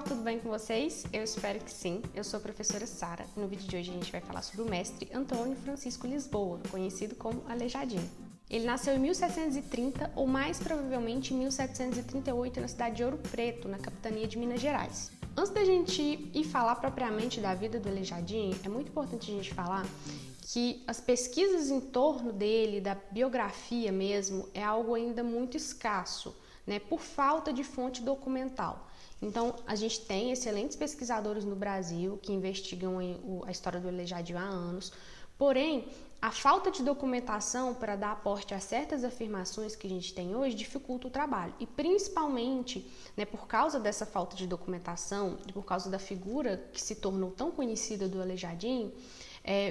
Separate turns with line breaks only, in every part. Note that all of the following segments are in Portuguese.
tudo bem com vocês? Eu espero que sim. Eu sou a professora Sara e no vídeo de hoje a gente vai falar sobre o mestre Antônio Francisco Lisboa, conhecido como Aleijadinho. Ele nasceu em 1730 ou mais provavelmente em 1738 na cidade de Ouro Preto, na capitania de Minas Gerais. Antes da gente ir falar propriamente da vida do Aleijadinho, é muito importante a gente falar que as pesquisas em torno dele, da biografia mesmo, é algo ainda muito escasso, né, por falta de fonte documental. Então, a gente tem excelentes pesquisadores no Brasil que investigam a história do Aleijadinho há anos, porém, a falta de documentação para dar aporte a certas afirmações que a gente tem hoje dificulta o trabalho. E principalmente, né, por causa dessa falta de documentação e por causa da figura que se tornou tão conhecida do Aleijadinho,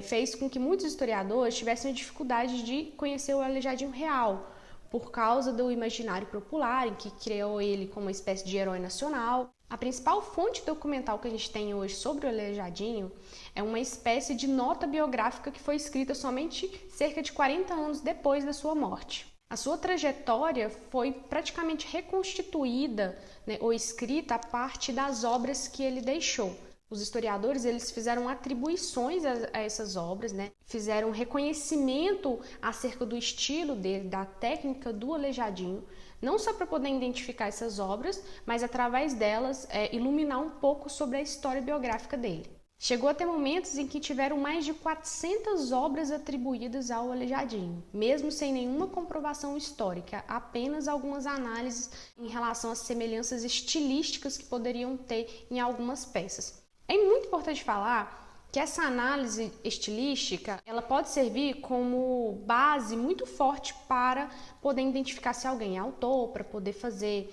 fez com que muitos historiadores tivessem a dificuldade de conhecer o Aleijadinho real, por causa do imaginário popular, em que criou ele como uma espécie de herói nacional. A principal fonte documental que a gente tem hoje sobre o Aleijadinho é uma espécie de nota biográfica que foi escrita somente cerca de 40 anos depois da sua morte. A sua trajetória foi praticamente reconstituída, né, ou escrita a partir das obras que ele deixou. Os historiadores eles fizeram atribuições a essas obras, né? Fizeram reconhecimento acerca do estilo dele, da técnica do Aleijadinho, não só para poder identificar essas obras, mas através delas iluminar um pouco sobre a história biográfica dele. Chegou a ter momentos em que tiveram mais de 400 obras atribuídas ao Aleijadinho, mesmo sem nenhuma comprovação histórica, apenas algumas análises em relação às semelhanças estilísticas que poderiam ter em algumas peças. É muito importante falar que essa análise estilística ela pode servir como base muito forte para poder identificar se alguém é autor, para poder fazer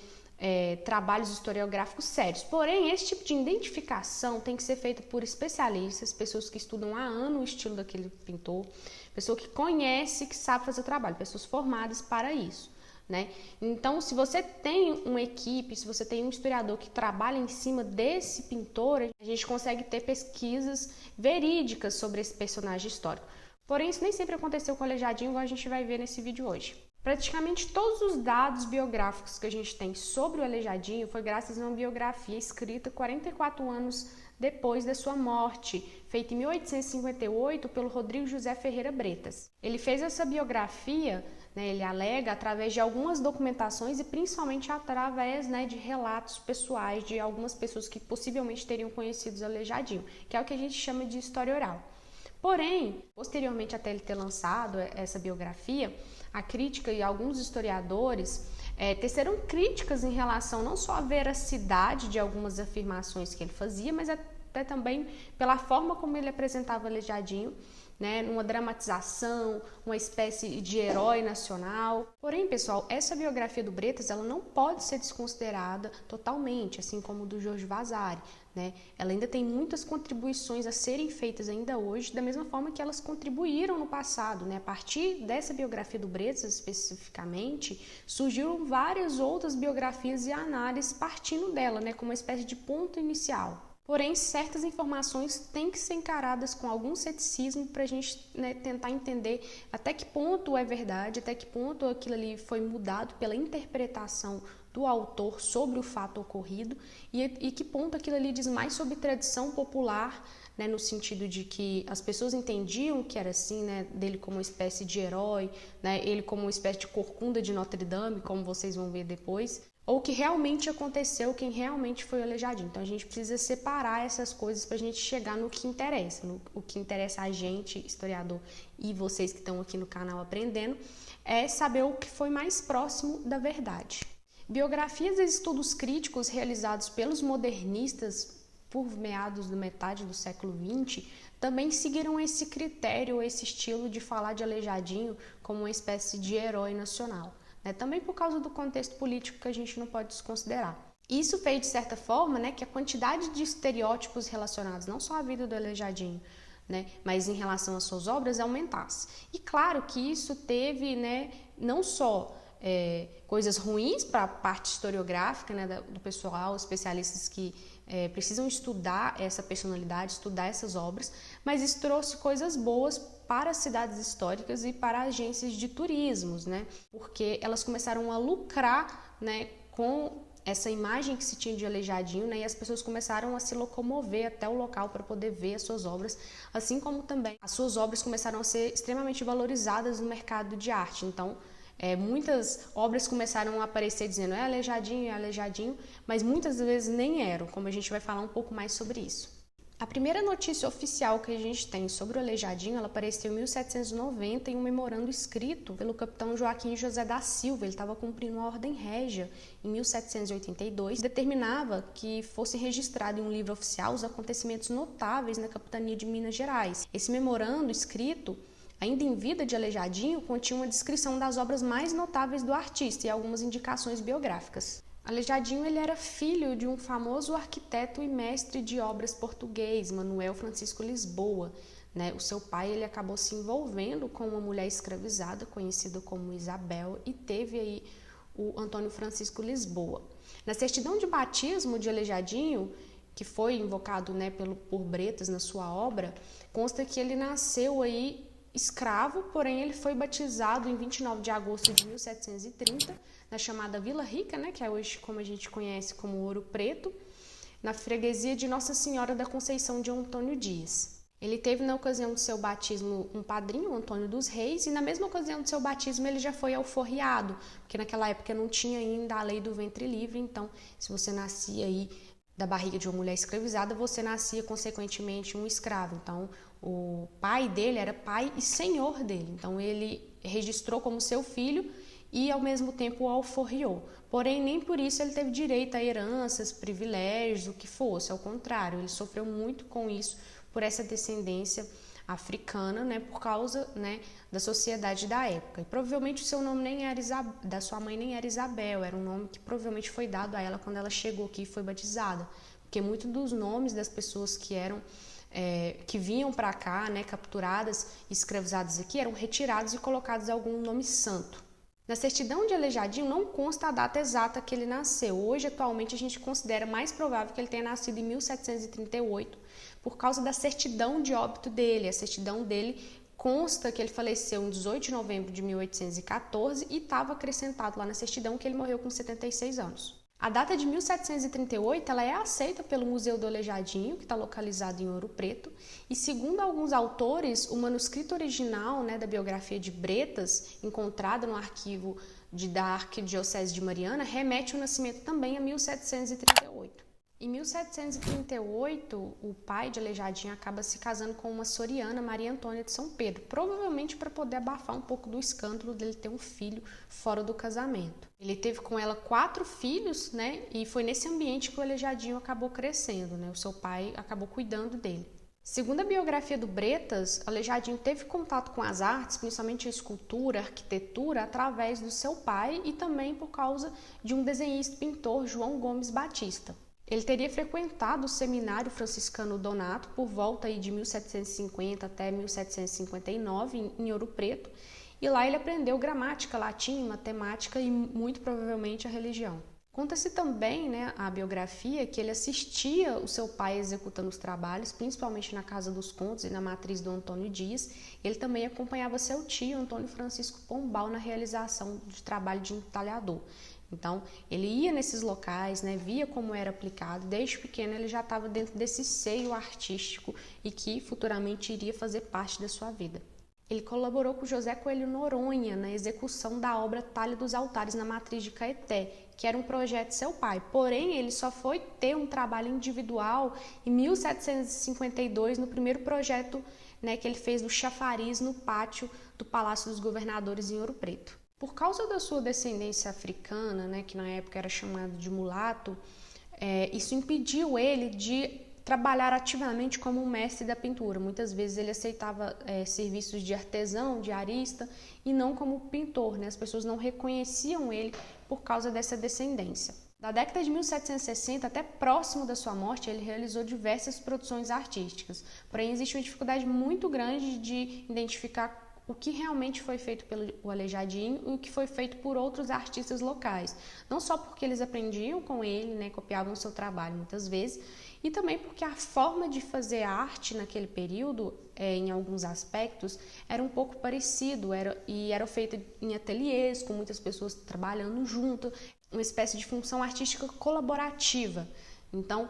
trabalhos historiográficos sérios. Porém, esse tipo de identificação tem que ser feita por especialistas, pessoas que estudam há anos o estilo daquele pintor, pessoa que conhece, que sabe fazer o trabalho, pessoas formadas para isso. Né? Então, se você tem uma equipe, se você tem um historiador que trabalha em cima desse pintor, a gente consegue ter pesquisas verídicas sobre esse personagem histórico. Porém, isso nem sempre aconteceu com o Aleijadinho, igual a gente vai ver nesse vídeo hoje. Praticamente todos os dados biográficos que a gente tem sobre o Aleijadinho foi graças a uma biografia escrita 44 anos depois da sua morte, feita em 1858 pelo Rodrigo José Ferreira Bretas. Ele fez essa biografia, ele alega através de algumas documentações e principalmente através de relatos pessoais de algumas pessoas que possivelmente teriam conhecido o Aleijadinho, que é o que a gente chama de história oral. Porém, posteriormente até ele ter lançado essa biografia, a crítica e alguns historiadores teceram críticas em relação não só à veracidade de algumas afirmações que ele fazia, mas até também pela forma como ele apresentava o Aleijadinho, numa dramatização, uma espécie de herói nacional. Porém, pessoal, essa biografia do Bretas ela não pode ser desconsiderada totalmente, assim como do Jorge Vasari. Ela ainda tem muitas contribuições a serem feitas ainda hoje, da mesma forma que elas contribuíram no passado. A partir dessa biografia do Bretas, especificamente, surgiram várias outras biografias e análises partindo dela, como uma espécie de ponto inicial. Porém, certas informações têm que ser encaradas com algum ceticismo para a gente tentar entender até que ponto é verdade, até que ponto aquilo ali foi mudado pela interpretação do autor sobre o fato ocorrido e que ponto aquilo ali diz mais sobre tradição popular, no sentido de que as pessoas entendiam que era assim, dele como uma espécie de herói, ele como uma espécie de corcunda de Notre Dame, como vocês vão ver depois, ou que realmente aconteceu, quem realmente foi o Aleijadinho. Então a gente precisa separar essas coisas para a gente chegar no que interessa, o que interessa a gente, historiador, e vocês que estão aqui no canal aprendendo, é saber o que foi mais próximo da verdade. Biografias e estudos críticos realizados pelos modernistas por meados da metade do século XX também seguiram esse critério, esse estilo de falar de Aleijadinho como uma espécie de herói nacional. Também por causa do contexto político que a gente não pode desconsiderar. Isso fez, de certa forma, que a quantidade de estereótipos relacionados não só à vida do Aleijadinho, mas em relação às suas obras aumentasse. E claro que isso teve não só coisas ruins para a parte historiográfica do pessoal, especialistas que precisam estudar essa personalidade, estudar essas obras, mas isso trouxe coisas boas para as cidades históricas e para agências de turismos, porque elas começaram a lucrar com essa imagem que se tinha de Aleijadinho, né, e as pessoas começaram a se locomover até o local para poder ver as suas obras, assim como também as suas obras começaram a ser extremamente valorizadas no mercado de arte. Então, muitas obras começaram a aparecer dizendo é Aleijadinho, mas muitas vezes nem eram, como a gente vai falar um pouco mais sobre isso. A primeira notícia oficial que a gente tem sobre o Aleijadinho, ela apareceu em 1790 em um memorando escrito pelo capitão Joaquim José da Silva. Ele estava cumprindo uma ordem régia em 1782, determinava que fosse registrado em um livro oficial os acontecimentos notáveis na capitania de Minas Gerais. Esse memorando escrito, ainda em vida de Aleijadinho, continha uma descrição das obras mais notáveis do artista e algumas indicações biográficas. Aleijadinho ele era filho de um famoso arquiteto e mestre de obras português, Manuel Francisco Lisboa. O seu pai ele acabou se envolvendo com uma mulher escravizada, conhecida como Isabel, e teve aí o Antônio Francisco Lisboa. Na certidão de batismo de Aleijadinho, que foi invocado por Bretas na sua obra, consta que ele nasceu aí escravo, porém ele foi batizado em 29 de agosto de 1730, na chamada Vila Rica, que é hoje como a gente conhece como Ouro Preto, na freguesia de Nossa Senhora da Conceição de Antônio Dias. Ele teve na ocasião do seu batismo um padrinho, Antônio dos Reis, e na mesma ocasião do seu batismo ele já foi alforriado, porque naquela época não tinha ainda a lei do ventre livre, então se você nascia aí da barriga de uma mulher escravizada, você nascia consequentemente um escravo. Então o pai dele era pai e senhor dele, então ele registrou como seu filho e ao mesmo tempo o alforriou. Porém, nem por isso ele teve direito a heranças, privilégios, o que fosse. Ao contrário, ele sofreu muito com isso, por essa descendência africana, por causa da sociedade da época. E provavelmente o seu nome nem era da sua mãe nem era Isabel, era um nome que provavelmente foi dado a ela quando ela chegou aqui e foi batizada. Porque muitos dos nomes das pessoas que vinham para cá, capturadas, escravizadas aqui, eram retirados e colocados em algum nome santo. Na certidão de Aleijadinho não consta a data exata que ele nasceu. Hoje, atualmente, a gente considera mais provável que ele tenha nascido em 1738, por causa da certidão de óbito dele. A certidão dele consta que ele faleceu em 18 de novembro de 1814 e estava acrescentado lá na certidão que ele morreu com 76 anos. A data de 1738 ela é aceita pelo Museu do Aleijadinho, que está localizado em Ouro Preto, e segundo alguns autores, o manuscrito original da biografia de Bretas, encontrado no arquivo da Arquidiocese de Mariana, remete o nascimento também a 1738. Em 1738, o pai de Aleijadinho acaba se casando com uma soriana, Maria Antônia de São Pedro, provavelmente para poder abafar um pouco do escândalo dele ter um filho fora do casamento. Ele teve com ela 4 filhos, e foi nesse ambiente que o Aleijadinho acabou crescendo, O seu pai acabou cuidando dele. Segundo a biografia do Bretas, Aleijadinho teve contato com as artes, principalmente a escultura, a arquitetura, através do seu pai e também por causa de um desenhista e pintor, João Gomes Batista. Ele teria frequentado o seminário franciscano Donato por volta aí de 1750 até 1759 em Ouro Preto, e lá ele aprendeu gramática, latim, matemática e muito provavelmente a religião. Conta-se também, a biografia, que ele assistia o seu pai executando os trabalhos, principalmente na Casa dos Contos e na matriz do Antônio Dias. Ele também acompanhava seu tio, Antônio Francisco Pombal, na realização de trabalho de entalhador. Então, ele ia nesses locais, via como era aplicado. Desde pequeno ele já estava dentro desse seio artístico e que futuramente iria fazer parte da sua vida. Ele colaborou com José Coelho Noronha na execução da obra Talha dos Altares na matriz de Caeté, que era um projeto de seu pai. Porém, ele só foi ter um trabalho individual em 1752, no primeiro projeto que ele fez do chafariz no pátio do Palácio dos Governadores em Ouro Preto. Por causa da sua descendência africana, que na época era chamado de mulato, isso impediu ele de trabalhar ativamente como mestre da pintura. Muitas vezes ele aceitava serviços de artesão, de arista, e não como pintor. As pessoas não reconheciam ele por causa dessa descendência. Da década de 1760 até próximo da sua morte, ele realizou diversas produções artísticas. Porém, existe uma dificuldade muito grande de identificar o que realmente foi feito pelo Aleijadinho e o que foi feito por outros artistas locais. Não só porque eles aprendiam com ele, copiavam o seu trabalho muitas vezes, e também porque a forma de fazer arte naquele período, em alguns aspectos, era um pouco parecido, era feita em ateliês, com muitas pessoas trabalhando junto. uma espécie de função artística colaborativa. Então,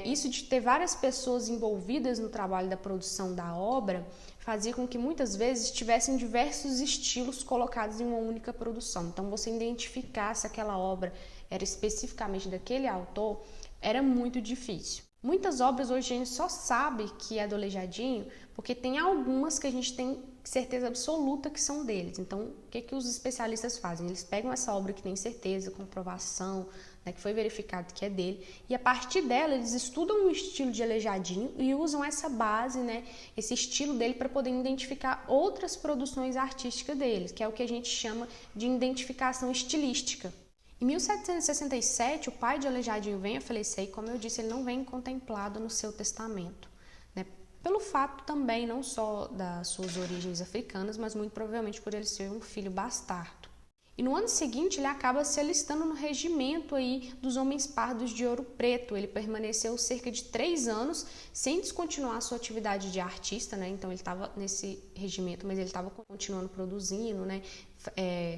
isso de ter várias pessoas envolvidas no trabalho da produção da obra fazia com que muitas vezes tivessem diversos estilos colocados em uma única produção. Então, você identificar se aquela obra era especificamente daquele autor era muito difícil. Muitas obras hoje a gente só sabe que é do Aleijadinho porque tem algumas que a gente tem certeza absoluta que são deles. Então, o que os especialistas fazem? Eles pegam essa obra que tem certeza, comprovação, né, que foi verificado que é dele, e a partir dela eles estudam o estilo de Aleijadinho e usam essa base, né, esse estilo dele para poder identificar outras produções artísticas deles, que é o que a gente chama de identificação estilística. Em 1767, o pai de Aleijadinho vem a falecer e, como eu disse, ele não vem contemplado no seu testamento, né, pelo fato também não só das suas origens africanas, mas muito provavelmente por ele ser um filho bastardo. E no ano seguinte ele acaba se alistando no regimento aí dos Homens Pardos de Ouro Preto. Ele permaneceu cerca de 3 anos sem descontinuar a sua atividade de artista, né? Então ele estava nesse regimento, mas ele estava continuando produzindo, né?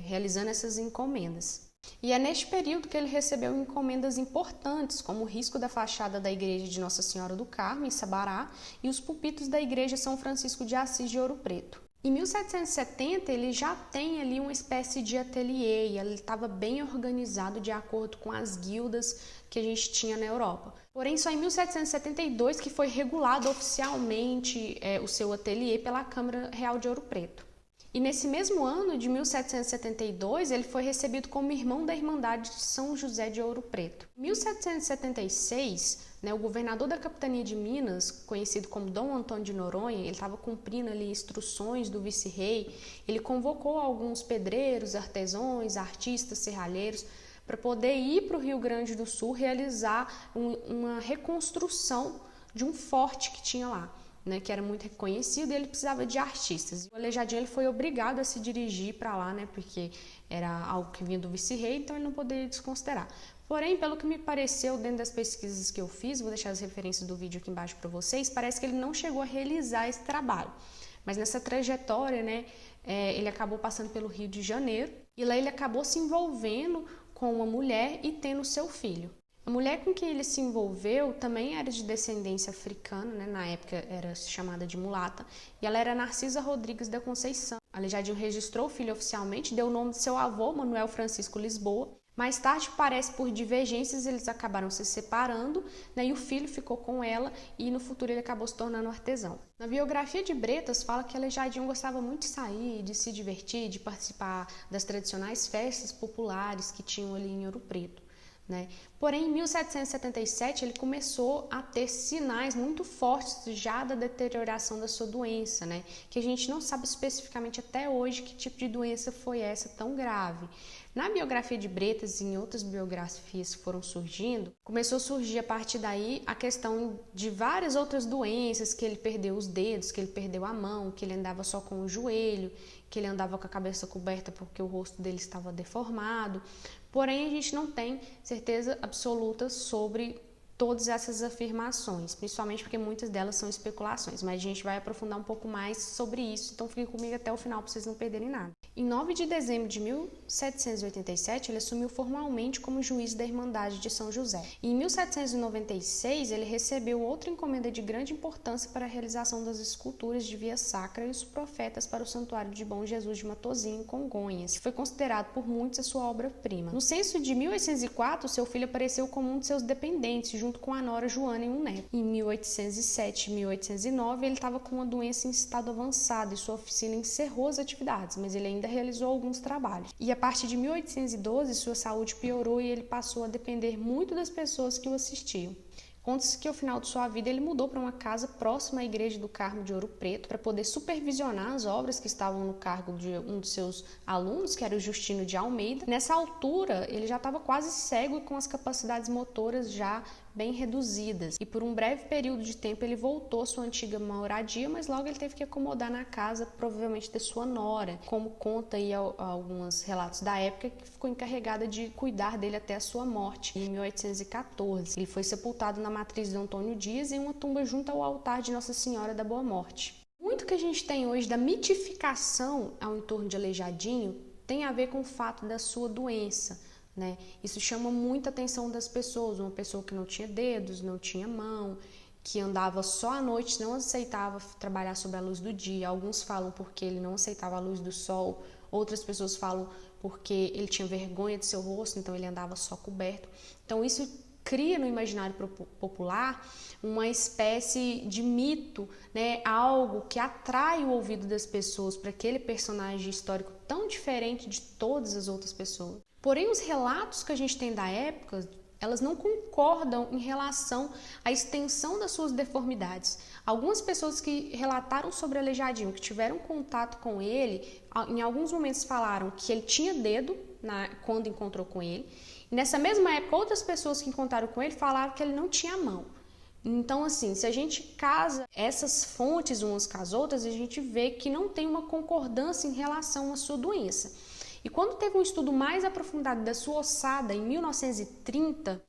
Realizando essas encomendas. E é neste período que ele recebeu encomendas importantes, como o risco da fachada da igreja de Nossa Senhora do Carmo, em Sabará, e os pupitos da igreja São Francisco de Assis de Ouro Preto. Em 1770, ele já tem ali uma espécie de ateliê e ele estava bem organizado de acordo com as guildas que a gente tinha na Europa. Porém, só em 1772 que foi regulado oficialmente o seu ateliê pela Câmara Real de Ouro Preto. E nesse mesmo ano, de 1772, ele foi recebido como irmão da Irmandade de São José de Ouro Preto. Em 1776, o governador da capitania de Minas, conhecido como Dom Antônio de Noronha, ele estava cumprindo ali instruções do vice-rei, ele convocou alguns pedreiros, artesãos, artistas, serralheiros, para poder ir para o Rio Grande do Sul realizar uma reconstrução de um forte que tinha lá, né, que era muito reconhecido, e ele precisava de artistas. O Aleijadinho ele foi obrigado a se dirigir para lá, né, porque era algo que vinha do vice-rei, então ele não poderia desconsiderar. Porém, pelo que me pareceu dentro das pesquisas que eu fiz, vou deixar as referências do vídeo aqui embaixo para vocês, parece que ele não chegou a realizar esse trabalho. Mas nessa trajetória, né, ele acabou passando pelo Rio de Janeiro, e lá ele acabou se envolvendo com uma mulher e tendo seu filho. A mulher com quem ele se envolveu também era de descendência africana, né? Na época era chamada de mulata, e ela era Narcisa Rodrigues da Conceição. Aleijadinho registrou o filho oficialmente, deu o nome de seu avô, Manuel Francisco Lisboa. Mais tarde, parece por divergências, eles acabaram se separando, né? E o filho ficou com ela e no futuro ele acabou se tornando artesão. Na biografia de Bretas fala que Aleijadinho gostava muito de sair, de se divertir, de participar das tradicionais festas populares que tinham ali em Ouro Preto, né? Porém, em 1777 ele começou a ter sinais muito fortes já da deterioração da sua doença, né? Que a gente não sabe especificamente até hoje que tipo de doença foi essa tão grave. Na biografia de Bretas e em outras biografias que foram surgindo, começou a surgir a partir daí a questão de várias outras doenças, que ele perdeu os dedos, que ele perdeu a mão, que ele andava só com o joelho, que ele andava com a cabeça coberta porque o rosto dele estava deformado. Porém, a gente não tem certeza absoluta sobre todas essas afirmações, principalmente porque muitas delas são especulações, mas a gente vai aprofundar um pouco mais sobre isso, então fiquem comigo até o final para vocês não perderem nada. Em 9 de dezembro de 1787, ele assumiu formalmente como juiz da Irmandade de São José. E em 1796, ele recebeu outra encomenda de grande importância para a realização das esculturas de Via Sacra e os profetas para o Santuário de Bom Jesus de Matozinhos, em Congonhas, que foi considerado por muitos a sua obra-prima. No censo de 1804, seu filho apareceu como um de seus dependentes, junto com a nora Joana e um neto. Em 1807 e 1809, ele estava com uma doença em estado avançado e sua oficina encerrou as atividades, mas ele ainda realizou alguns trabalhos. E a partir de 1812, sua saúde piorou e ele passou a depender muito das pessoas que o assistiam. Conta-se que ao final de sua vida ele mudou para uma casa próxima à Igreja do Carmo de Ouro Preto para poder supervisionar as obras que estavam no cargo de um dos seus alunos, que era o Justino de Almeida. Nessa altura, ele já estava quase cego e com as capacidades motoras já bem reduzidas. E por um breve período de tempo ele voltou à sua antiga moradia, mas logo ele teve que acomodar na casa, provavelmente da sua nora, como conta aí alguns relatos da época, que ficou encarregada de cuidar dele até a sua morte, em 1814. Ele foi sepultado na matriz de Antônio Dias em uma tumba junto ao altar de Nossa Senhora da Boa Morte. Muito que a gente tem hoje da mitificação ao entorno de Aleijadinho tem a ver com o fato da sua doença, né? Isso chama muita atenção das pessoas, uma pessoa que não tinha dedos, não tinha mão, que andava só à noite, não aceitava trabalhar sob a luz do dia. Alguns falam porque ele não aceitava a luz do sol, outras pessoas falam porque ele tinha vergonha de seu rosto, então ele andava só coberto. Então isso cria no imaginário popular uma espécie de mito, né? Algo que atrai o ouvido das pessoas para aquele personagem histórico tão diferente de todas as outras pessoas. Porém, os relatos que a gente tem da época, elas não concordam em relação à extensão das suas deformidades. Algumas pessoas que relataram sobre Aleijadinho, que tiveram contato com ele, em alguns momentos falaram que ele tinha dedo quando encontrou com ele. E nessa mesma época, outras pessoas que encontraram com ele falaram que ele não tinha mão. Então, assim, se a gente casa essas fontes umas com as outras, a gente vê que não tem uma concordância em relação à sua doença. E quando teve um estudo mais aprofundado da sua ossada, em 1930,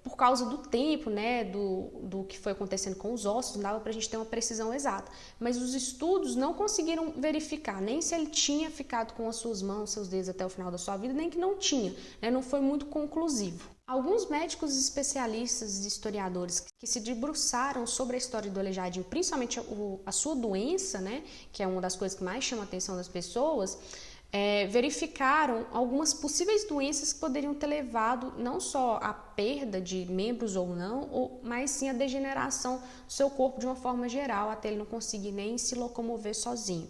por causa do tempo, né, do que foi acontecendo com os ossos, não dava para a gente ter uma precisão exata. Mas os estudos não conseguiram verificar nem se ele tinha ficado com as suas mãos, seus dedos até o final da sua vida, nem que não tinha, né, não foi muito conclusivo. Alguns médicos especialistas e historiadores que se debruçaram sobre a história do Aleijadinho, principalmente a sua doença, né, que é uma das coisas que mais chama a atenção das pessoas, verificaram algumas possíveis doenças que poderiam ter levado não só à perda de membros ou não, mas sim à degeneração do seu corpo de uma forma geral, até ele não conseguir nem se locomover sozinho.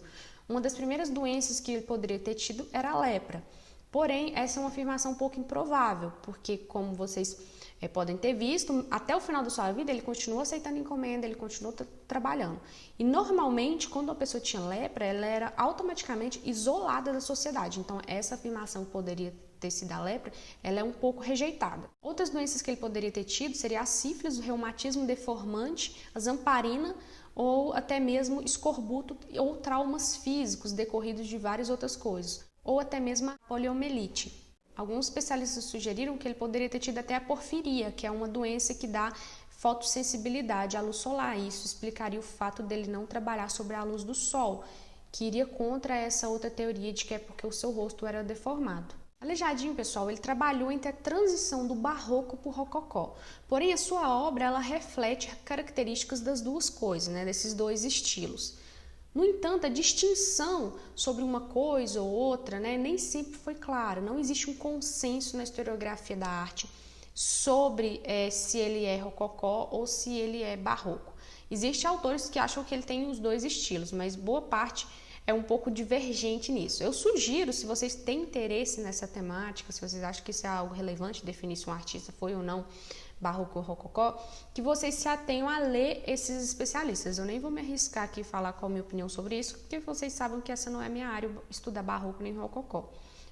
Uma das primeiras doenças que ele poderia ter tido era a lepra. Porém, essa é uma afirmação um pouco improvável, porque, como vocês podem ter visto, até o final da sua vida ele continua aceitando encomenda, ele continua trabalhando. E normalmente, quando a pessoa tinha lepra, ela era automaticamente isolada da sociedade. Então, essa afirmação que poderia ter sido a lepra, ela é um pouco rejeitada. Outras doenças que ele poderia ter tido seria a sífilis, o reumatismo deformante, a zamparina, ou até mesmo escorbuto ou traumas físicos decorridos de várias outras coisas, ou até mesmo a poliomielite. Alguns especialistas sugeriram que ele poderia ter tido até a porfiria, que é uma doença que dá fotossensibilidade à luz solar. E isso explicaria o fato dele não trabalhar sobre a luz do sol, que iria contra essa outra teoria de que é porque o seu rosto era deformado. Aleijadinho, pessoal, ele trabalhou entre a transição do barroco para o rococó. Porém, a sua obra ela reflete características das duas coisas, né, desses dois estilos. No entanto, a distinção sobre uma coisa ou outra, né, nem sempre foi clara. Não existe um consenso na historiografia da arte sobre se ele é rococó ou se ele é barroco. Existem autores que acham que ele tem os dois estilos, mas boa parte é um pouco divergente nisso. Eu sugiro, se vocês têm interesse nessa temática, se vocês acham que isso é algo relevante, definir se um artista foi ou não barroco ou rococó, que vocês se atenham a ler esses especialistas. Eu nem vou me arriscar aqui falar qual a minha opinião sobre isso, porque vocês sabem que essa não é minha área, estudar barroco nem rococó,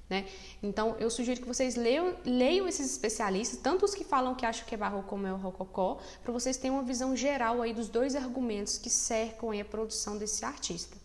né? Então, eu sugiro que vocês leiam esses especialistas, tanto os que falam que acham que é barroco como é o rococó, para vocês terem uma visão geral aí dos dois argumentos que cercam aí a produção desse artista.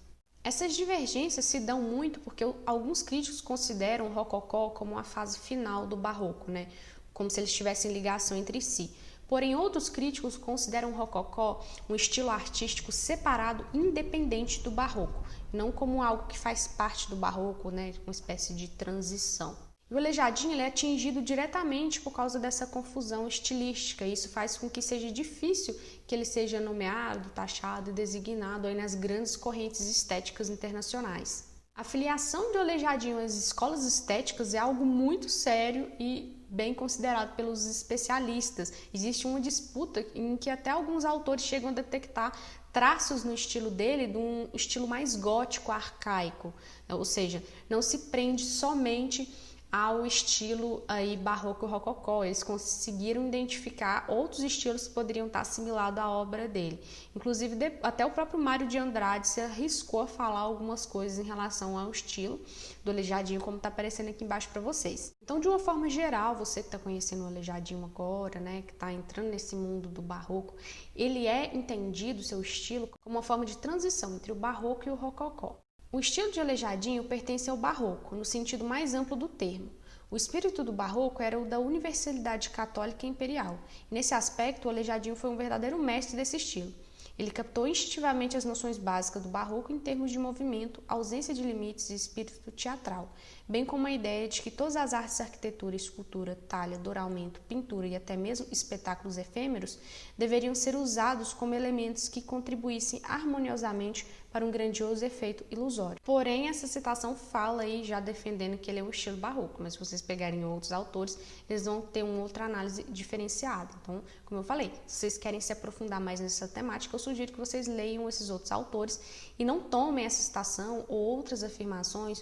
Essas divergências se dão muito porque alguns críticos consideram o rococó como a fase final do barroco, né? Como se eles tivessem ligação entre si. Porém, outros críticos consideram o rococó um estilo artístico separado, independente do barroco, não como algo que faz parte do barroco, né, uma espécie de transição. O Aleijadinho ele é atingido diretamente por causa dessa confusão estilística. Isso faz com que seja difícil que ele seja nomeado, taxado e designado aí nas grandes correntes estéticas internacionais. A filiação de Aleijadinho às escolas estéticas é algo muito sério e bem considerado pelos especialistas. Existe uma disputa em que até alguns autores chegam a detectar traços no estilo dele de um estilo mais gótico, arcaico, ou seja, não se prende somente ao estilo aí barroco e rococó. Eles conseguiram identificar outros estilos que poderiam estar assimilados à obra dele. Inclusive, até o próprio Mário de Andrade se arriscou a falar algumas coisas em relação ao estilo do Aleijadinho, como está aparecendo aqui embaixo para vocês. Então, de uma forma geral, você que está conhecendo o Aleijadinho agora, né, que está entrando nesse mundo do barroco, ele é entendido, seu estilo, como uma forma de transição entre o barroco e o rococó. O estilo de Aleijadinho pertence ao barroco, no sentido mais amplo do termo. O espírito do barroco era o da universalidade católica e imperial. E nesse aspecto, o Aleijadinho foi um verdadeiro mestre desse estilo. Ele captou instintivamente as noções básicas do barroco em termos de movimento, ausência de limites e espírito teatral, bem como a ideia de que todas as artes, arquitetura, escultura, talha, douramento, pintura e até mesmo espetáculos efêmeros deveriam ser usados como elementos que contribuíssem harmoniosamente para um grandioso efeito ilusório. Porém, essa citação fala aí já defendendo que ele é o estilo barroco, mas se vocês pegarem outros autores, eles vão ter uma outra análise diferenciada. Então, como eu falei, se vocês querem se aprofundar mais nessa temática, eu sugiro que vocês leiam esses outros autores e não tomem essa citação ou outras afirmações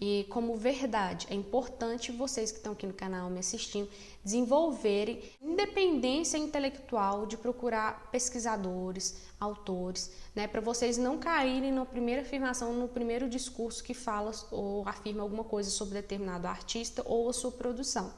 e como verdade. É importante vocês que estão aqui no canal me assistindo desenvolverem independência intelectual de procurar pesquisadores, autores, né, para vocês não caírem na primeira afirmação, no primeiro discurso que fala ou afirma alguma coisa sobre determinado artista ou a sua produção.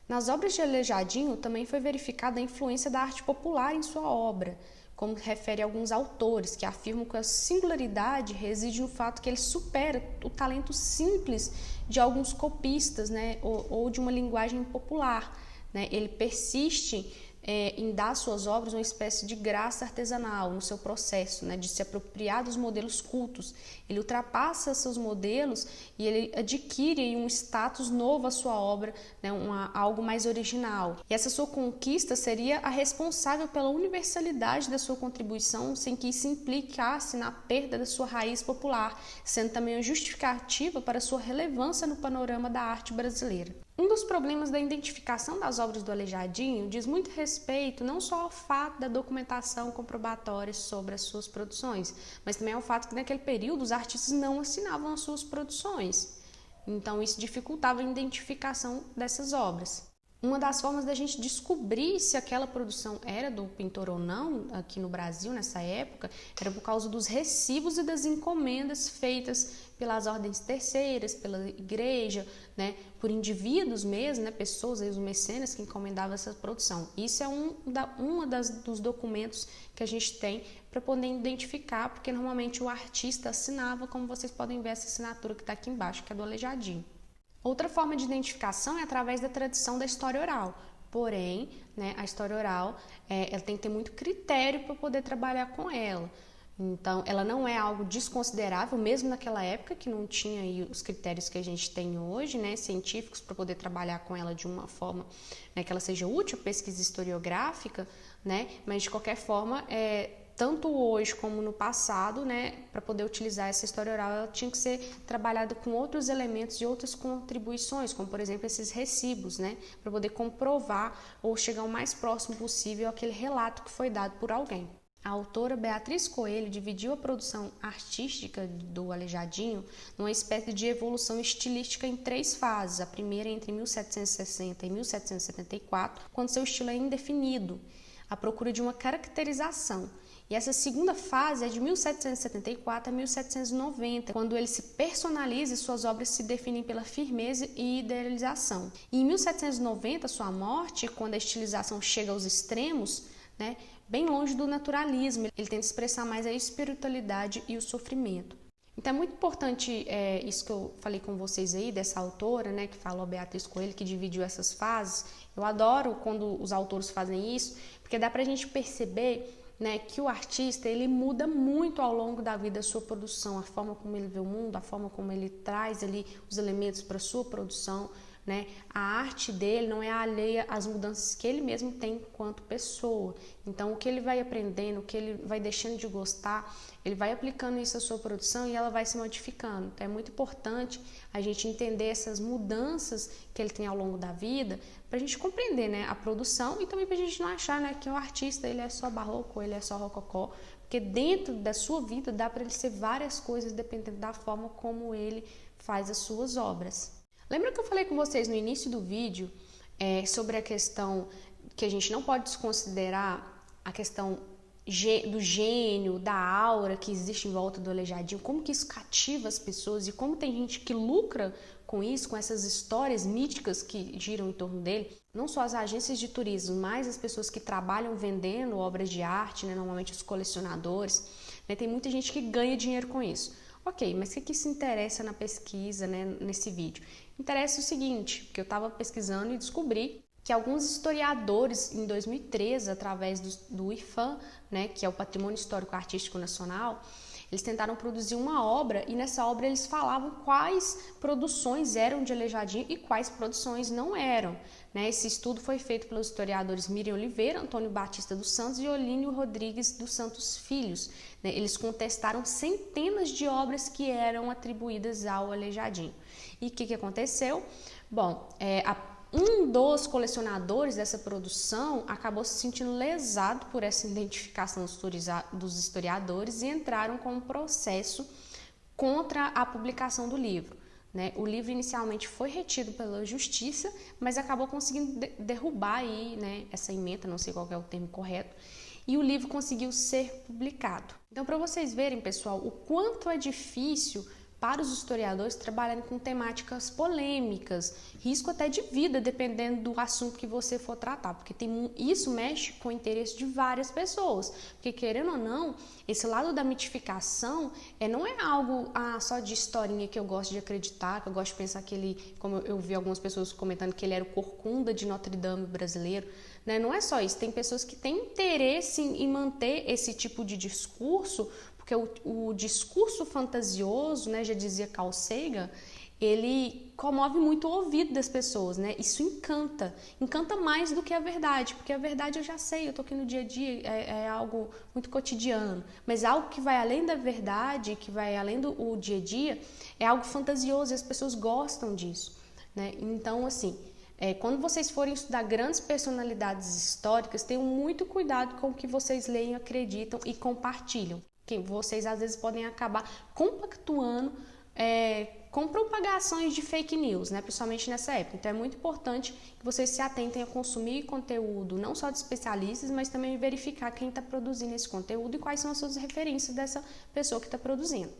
Nas obras de Aleijadinho também foi verificada a influência da arte popular em sua obra, como refere a alguns autores que afirmam que a singularidade reside no fato que ele supera o talento simples de alguns copistas, né, ou de uma linguagem popular, né? Ele persiste em dar às suas obras uma espécie de graça artesanal no seu processo, né, de se apropriar dos modelos cultos. Ele ultrapassa seus modelos e ele adquire um status novo à sua obra, né, algo mais original. E essa sua conquista seria a responsável pela universalidade da sua contribuição, sem que isso implicasse na perda da sua raiz popular, sendo também uma justificativa para sua relevância no panorama da arte brasileira. Um dos problemas da identificação das obras do Aleijadinho diz muito respeito não só ao fato da documentação comprobatória sobre as suas produções, mas também ao fato que naquele período os artistas não assinavam as suas produções. Então isso dificultava a identificação dessas obras. Uma das formas da gente descobrir se aquela produção era do pintor ou não, aqui no Brasil, nessa época, era por causa dos recibos e das encomendas feitas pelas ordens terceiras, pela igreja, né, por indivíduos mesmo, né, pessoas, os mecenas que encomendavam essa produção. Isso é dos documentos que a gente tem para poder identificar, porque normalmente o artista assinava, como vocês podem ver essa assinatura que está aqui embaixo, que é do Aleijadinho. Outra forma de identificação é através da tradição da história oral. Porém, né, a história oral ela tem que ter muito critério para poder trabalhar com ela. Então, ela não é algo desconsiderável, mesmo naquela época que não tinha aí os critérios que a gente tem hoje, né, científicos, para poder trabalhar com ela de uma forma, né, que ela seja útil, pesquisa historiográfica, né, mas de qualquer forma, tanto hoje como no passado, né, para poder utilizar essa história oral, ela tinha que ser trabalhada com outros elementos e outras contribuições, como por exemplo esses recibos, né, para poder comprovar ou chegar o mais próximo possível àquele relato que foi dado por alguém. A autora Beatriz Coelho dividiu a produção artística do Aleijadinho numa espécie de evolução estilística em 3 fases. A primeira entre 1760 e 1774, quando seu estilo é indefinido, à procura de uma caracterização. E essa segunda fase é de 1774 a 1790, quando ele se personaliza e suas obras se definem pela firmeza e idealização. E em 1790, sua morte, quando a estilização chega aos extremos, né, bem longe do naturalismo, ele tenta expressar mais a espiritualidade e o sofrimento. Então é muito importante isso que eu falei com vocês aí, dessa autora, né, que falou, Beatriz Coelho, que dividiu essas fases. Eu adoro quando os autores fazem isso, porque dá pra gente perceber, né, que o artista ele muda muito ao longo da vida da sua produção, a forma como ele vê o mundo, a forma como ele traz ali os elementos para sua produção, né? A arte dele não é alheia às mudanças que ele mesmo tem enquanto pessoa. Então, o que ele vai aprendendo, o que ele vai deixando de gostar, ele vai aplicando isso à sua produção e ela vai se modificando. Então, é muito importante a gente entender essas mudanças que ele tem ao longo da vida, para a gente compreender, né, a produção e também para a gente não achar, né, que o artista ele é só barroco, ele é só rococó, porque dentro da sua vida dá para ele ser várias coisas dependendo da forma como ele faz as suas obras. Lembra que eu falei com vocês no início do vídeo sobre a questão que a gente não pode desconsiderar a questão do gênio, da aura que existe em volta do Aleijadinho, como que isso cativa as pessoas e como tem gente que lucra com isso, com essas histórias míticas que giram em torno dele? Não só as agências de turismo, mas as pessoas que trabalham vendendo obras de arte, né, normalmente os colecionadores, né, tem muita gente que ganha dinheiro com isso. Ok, mas o que isso interessa na pesquisa, né, nesse vídeo? Interessa o seguinte, que eu estava pesquisando e descobri que alguns historiadores, em 2013, através do IPHAN, né, que é o Patrimônio Histórico Artístico Nacional, eles tentaram produzir uma obra e nessa obra eles falavam quais produções eram de Aleijadinho e quais produções não eram. Né? Esse estudo foi feito pelos historiadores Miriam Oliveira, Antônio Batista dos Santos e Olínio Rodrigues dos Santos Filhos. Né? Eles contestaram centenas de obras que eram atribuídas ao Aleijadinho. E o que aconteceu? Bom, um dos colecionadores dessa produção acabou se sentindo lesado por essa identificação dos historiadores e entraram com um processo contra a publicação do livro. Né? O livro inicialmente foi retido pela justiça, mas acabou conseguindo derrubar aí, né, essa ementa, não sei qual é o termo correto, e o livro conseguiu ser publicado. Então, para vocês verem, pessoal, o quanto é difícil para os historiadores trabalharem com temáticas polêmicas, risco até de vida, dependendo do assunto que você for tratar, porque isso mexe com o interesse de várias pessoas, porque querendo ou não, esse lado da mitificação não é algo só de historinha que eu gosto de acreditar, que eu gosto de pensar que ele, como eu vi algumas pessoas comentando que ele era o Corcunda de Notre Dame brasileiro, né? Não é só isso, tem pessoas que têm interesse em manter esse tipo de discurso, porque o discurso fantasioso, né, já dizia Carl Sagan, ele comove muito o ouvido das pessoas, né? Isso encanta mais do que a verdade, porque a verdade eu já sei, eu estou aqui no dia a dia, é algo muito cotidiano, mas algo que vai além da verdade, que vai além do dia a dia, é algo fantasioso e as pessoas gostam disso, né? Então, assim, quando vocês forem estudar grandes personalidades históricas, tenham muito cuidado com o que vocês leem, acreditam e compartilham. Que vocês às vezes podem acabar compactuando com propagações de fake news, né? Principalmente nessa época. Então é muito importante que vocês se atentem a consumir conteúdo não só de especialistas, mas também verificar quem está produzindo esse conteúdo e quais são as suas referências dessa pessoa que está produzindo.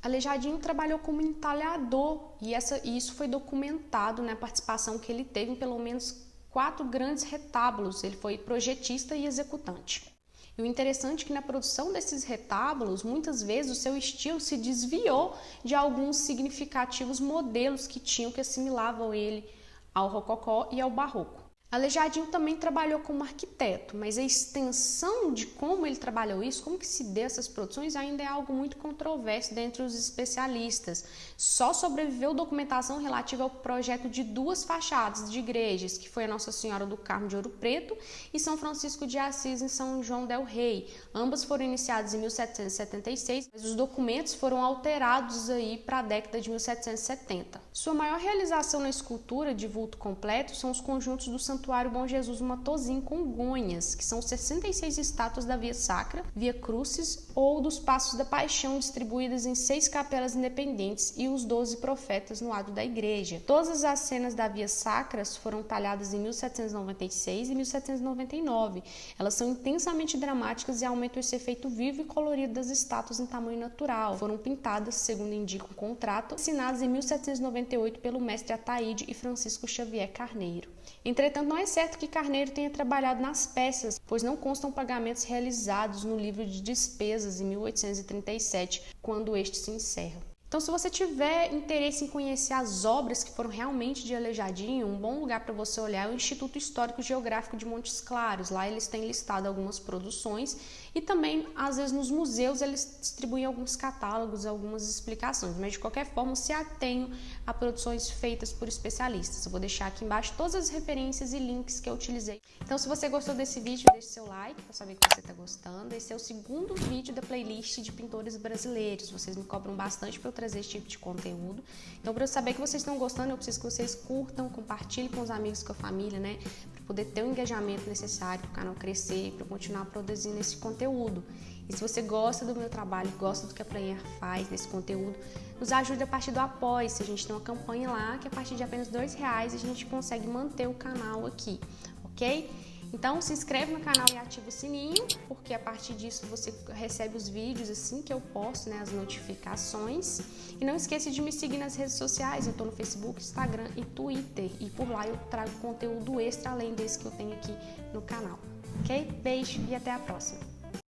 Aleijadinho trabalhou como entalhador e isso foi documentado na participação que ele teve em pelo menos 4 grandes retábulos. Ele foi projetista e executante. E o interessante é que na produção desses retábulos, muitas vezes o seu estilo se desviou de alguns significativos modelos que assimilavam ele ao rococó e ao barroco. Aleijadinho também trabalhou como arquiteto, mas a extensão de como ele trabalhou isso, como que se deu essas produções, ainda é algo muito controverso dentre os especialistas. Só sobreviveu documentação relativa ao projeto de 2 fachadas de igrejas, que foi a Nossa Senhora do Carmo de Ouro Preto e São Francisco de Assis em São João del Rei. Ambas foram iniciadas em 1776, mas os documentos foram alterados aí para a década de 1770. Sua maior realização na escultura de vulto completo são os conjuntos do Santuário Bom Jesus Matozinho Congonhas, que são 66 estátuas da Via Sacra, Via Crucis ou dos Passos da Paixão, distribuídas em 6 capelas independentes e os 12 profetas no lado da igreja. Todas as cenas da Via Sacra foram talhadas em 1796 e 1799. Elas são intensamente dramáticas e aumentam esse efeito vivo e colorido das estátuas em tamanho natural. Foram pintadas, segundo indica o contrato, assinadas em 1798 pelo mestre Ataíde e Francisco Xavier Carneiro. Entretanto, não é certo que Carneiro tenha trabalhado nas peças, pois não constam pagamentos realizados no livro de despesas em 1837, quando este se encerra. Então, se você tiver interesse em conhecer as obras que foram realmente de Aleijadinho, um bom lugar para você olhar é o Instituto Histórico Geográfico de Montes Claros. Lá eles têm listado algumas produções e também, às vezes, nos museus eles distribuem alguns catálogos, algumas explicações. Mas, de qualquer forma, se atenham a produções feitas por especialistas. Eu vou deixar aqui embaixo todas as referências e links que eu utilizei. Então, se você gostou desse vídeo, deixe seu like para saber que você está gostando. Esse é o segundo vídeo da playlist de pintores brasileiros. Vocês me cobram bastante para eu trazer esse tipo de conteúdo. Então, para eu saber que vocês estão gostando, eu preciso que vocês curtam, compartilhem com os amigos, com a família, né? Para poder ter o engajamento necessário para o canal crescer, para eu continuar produzindo esse conteúdo. E se você gosta do meu trabalho, gosta do que a Player faz nesse conteúdo, nos ajude a partir do Apoia-se. A gente tem uma campanha lá que a partir de apenas R$2 a gente consegue manter o canal aqui, ok? Então se inscreve no canal e ativa o sininho, porque a partir disso você recebe os vídeos assim que eu posto, né, as notificações. E não esqueça de me seguir nas redes sociais, eu estou no Facebook, Instagram e Twitter. E por lá eu trago conteúdo extra além desse que eu tenho aqui no canal, ok? Beijo e até a próxima!